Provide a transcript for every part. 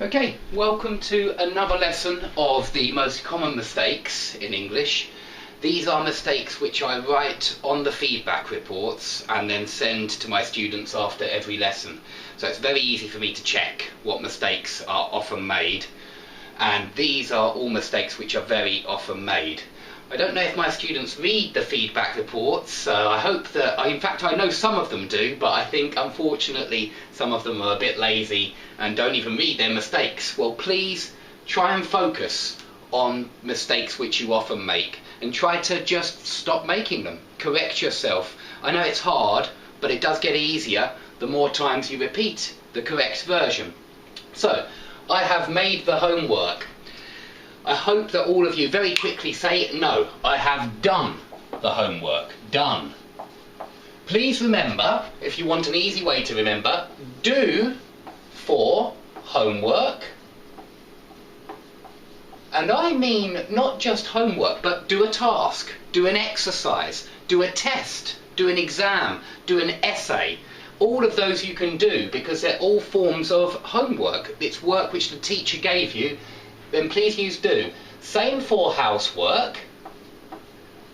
Okay, welcome to another lesson of the most common mistakes in English. These are mistakes which I write on the feedback reports and then send to my students after every lesson. So it's very easy for me to check what mistakes are often made, and these are all mistakes which are very often made. I don't know if my students read the feedback reports. I hope that, in fact I know some of them do, but I think unfortunately some of them are a bit lazy and don't even read their mistakes. Well, please try and focus on mistakes which you often make and try to just stop making them. Correct yourself. I know it's hard, but it does get easier the more times you repeat the correct version. So, I have made the homework. I hope that all of you very quickly say, no, I have done the homework. Done. Please remember, if you want an easy way to remember, do for homework. And I mean not just homework, but do a task, do an exercise, do a test, do an exam, do an essay. All of those you can do because they're all forms of homework. It's work which the teacher gave you. Then please use do. Same for housework.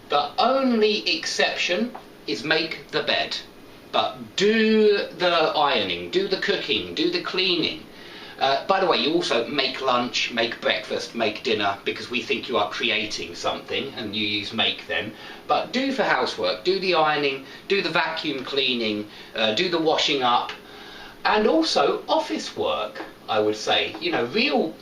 The only exception is make the bed. But do the ironing, do the cooking, do the cleaning. By the way, you also make lunch, make breakfast, make dinner, because we think you are creating something and you use make then. But do for housework, do the ironing, do the vacuum cleaning, do the washing up, and also office work. I would say, you know, real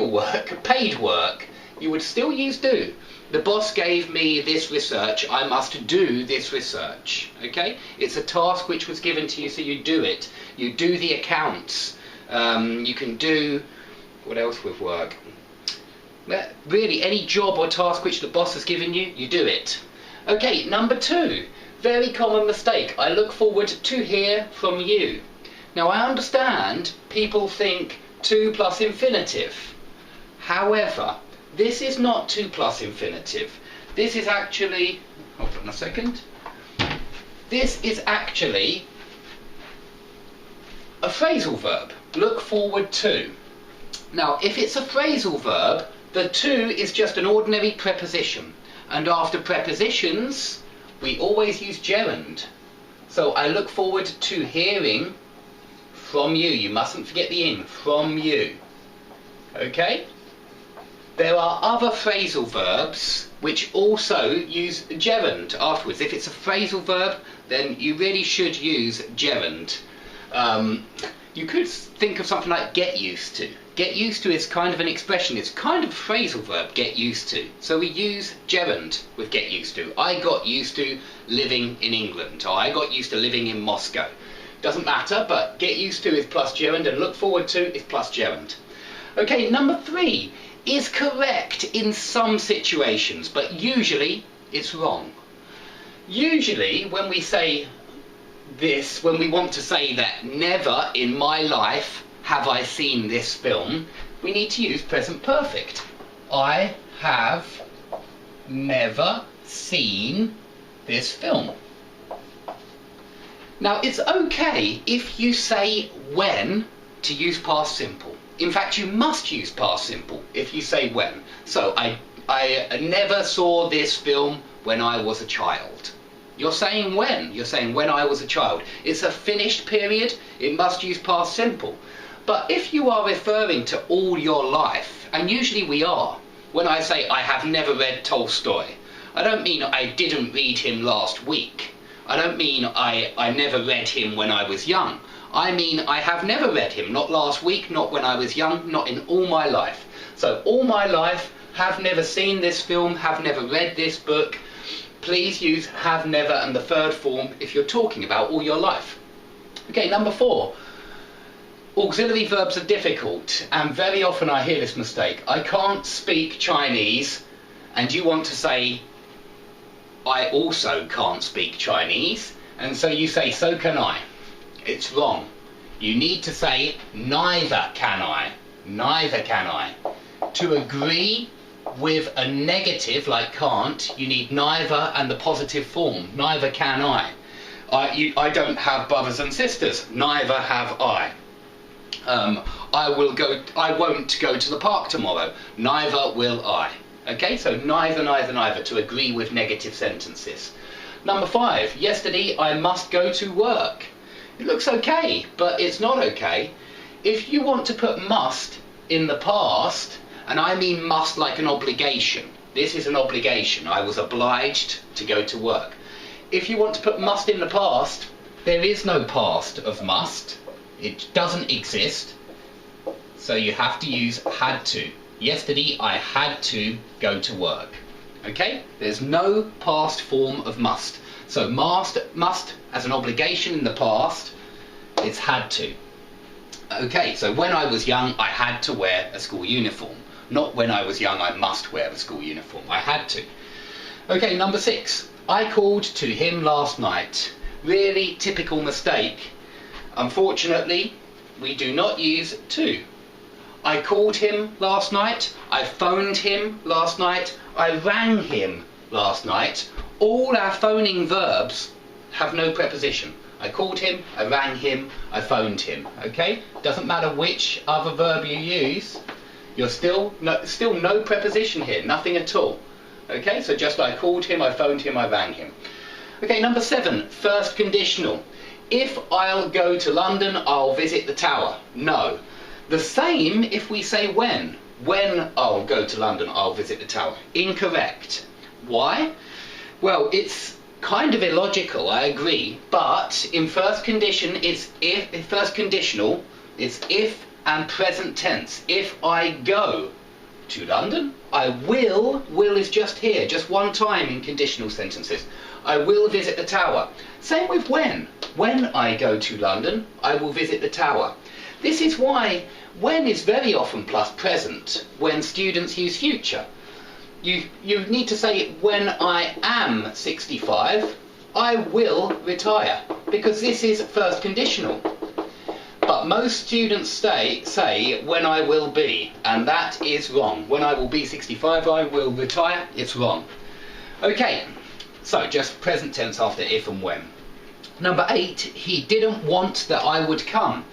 work, paid work, you would still use do. The boss gave me this research, I must do this research. Okay? It's a task which was given to you, so you do it. You do the accounts. You can do, what else with work? Really, any job or task which the boss has given you, you do it. Okay, number 2. Very common mistake. I look forward to hear from you. Now I understand people think 2 plus infinitive. However, this is not 2 plus infinitive. This is actually, hold on a second. This is actually a phrasal verb. Look forward to. Now if it's a phrasal verb, the to is just an ordinary preposition. And after prepositions, we always use gerund. So I look forward to hearing from you. You mustn't forget the in. From you. Okay? There are other phrasal verbs which also use gerund afterwards. If it's a phrasal verb, then you really should use gerund. You could think of something like get used to. Get used to is kind of an expression. It's kind of a phrasal verb, get used to. So we use gerund with get used to. I got used to living in England, or I got used to living in Moscow. Doesn't matter, but get used to is plus gerund and look forward to is plus gerund. Okay, number 3 is correct in some situations, but usually it's wrong. Usually when we say this, when we want to say that never in my life have I seen this film, we need to use present perfect. I have never seen this film. Now it's okay if you say when to use past simple. In fact, you must use past simple if you say when. So I never saw this film when I was a child. You're saying when. You're saying when I was a child. It's a finished period. It must use past simple. But if you are referring to all your life, and usually we are, when I say I have never read Tolstoy, I don't mean I didn't read him last week. I don't mean I never read him when I was young. I mean I have never read him, not last week, not when I was young, not in all my life. So all my life, have never seen this film, have never read this book. Please use have never and the third form if you're talking about all your life. Okay, number 4. Auxiliary verbs are difficult, and very often I hear this mistake. I can't speak Chinese, and you want to say I also can't speak Chinese, and so you say so can I. It's wrong. You need to say neither can I. Neither can I. To agree with a negative like can't, you need neither and the positive form. Neither can I. I don't have brothers and sisters. Neither have I. I won't go to the park tomorrow. Neither will I. Okay, so neither to agree with negative sentences. Number 5, yesterday I must go to work. It looks okay, but it's not okay. If you want to put must in the past, and I mean must like an obligation. This is an obligation. I was obliged to go to work. If you want to put must in the past, there is no past of must. It doesn't exist. So you have to use had to. Yesterday I had to go to work. Okay? There's no past form of must. So must as an obligation in the past, it's had to. Okay, so when I was young, I had to wear a school uniform. Not when I was young, I must wear a school uniform. I had to. Okay, number 6. I called to him last night. Really typical mistake. Unfortunately, we do not use to. I called him last night. I phoned him last night. I rang him last night. All our phoning verbs have no preposition. I called him, I rang him, I phoned him. Okay? Doesn't matter which other verb you use, you're still no preposition here, nothing at all. Okay? So just I called him, I phoned him, I rang him. Okay, number 7, first conditional. If I'll go to London, I'll visit the tower. No. The same if we say when. When I'll go to London, I'll visit the tower. Incorrect. Why? Well, it's kind of illogical, I agree, but in first condition, it's if, in first conditional, it's if and present tense. If I go to London, I will is just here, just one time in conditional sentences. I will visit the tower. Same with when. When I go to London, I will visit the tower. This is why when is very often plus present when students use future. You need to say, when I am 65, I will retire, because this is first conditional. But most students say, when I will be, and that is wrong. When I will be 65, I will retire, it's wrong. Okay, so just present tense after if and when. Number 8, he didn't want that I would come.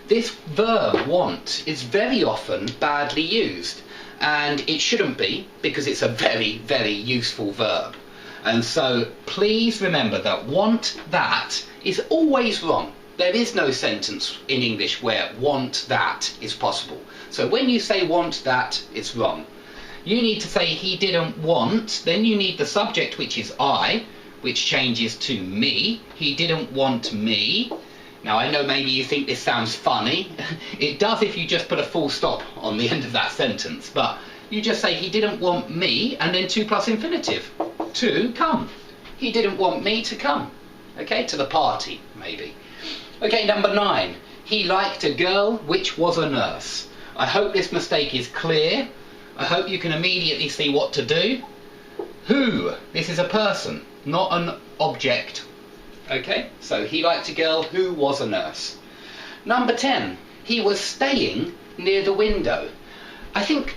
This verb, want, is very often badly used. And it shouldn't be, because it's a very, very useful verb. And so please remember that want that is always wrong. There is no sentence in English where want that is possible. So when you say want that, it's wrong. You need to say he didn't want, then you need the subject, which is I, which changes to me. He didn't want me. Now I know maybe you think this sounds funny. It does if you just put a full stop on the end of that sentence, but you just say he didn't want me and then to plus infinitive. To come. He didn't want me to come. Okay, to the party, maybe. Okay, number 9. He liked a girl which was a nurse. I hope this mistake is clear. I hope you can immediately see what to do. Who? This is a person, not an object. Okay, so he liked a girl who was a nurse. Number 10, he was staying near the window. I think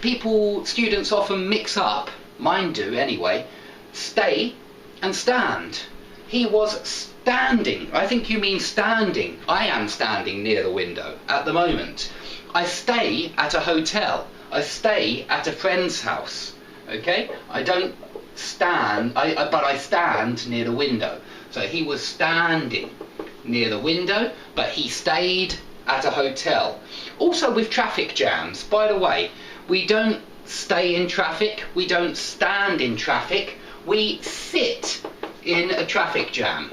students often mix up, mine do anyway, stay and stand. He was standing. I think you mean standing. I am standing near the window at the moment. I stay at a hotel. I stay at a friend's house. Okay, I don't stand, but I stand near the window. So he was standing near the window, but he stayed at a hotel. Also with traffic jams, by the way, we don't stay in traffic, we don't stand in traffic, we sit in a traffic jam.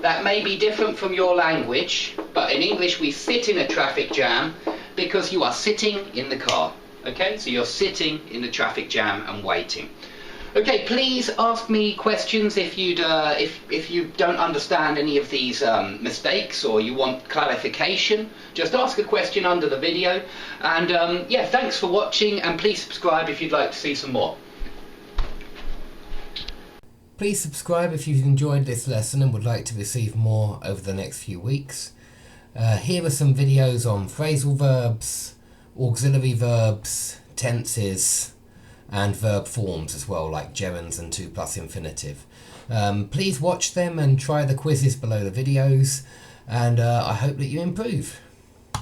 That may be different from your language, but in English we sit in a traffic jam because you are sitting in the car. Okay, so you're sitting in the traffic jam and waiting. Okay, please ask me questions if you don't understand any of these mistakes or you want clarification. Just ask a question under the video. And yeah, thanks for watching, and please subscribe if you'd like to see some more. Please subscribe if you've enjoyed this lesson and would like to receive more over the next few weeks. Here are some videos on phrasal verbs, auxiliary verbs, tenses, and verb forms as well, like gerunds and to plus infinitive. Please watch them and try the quizzes below the videos, and I hope that you improve.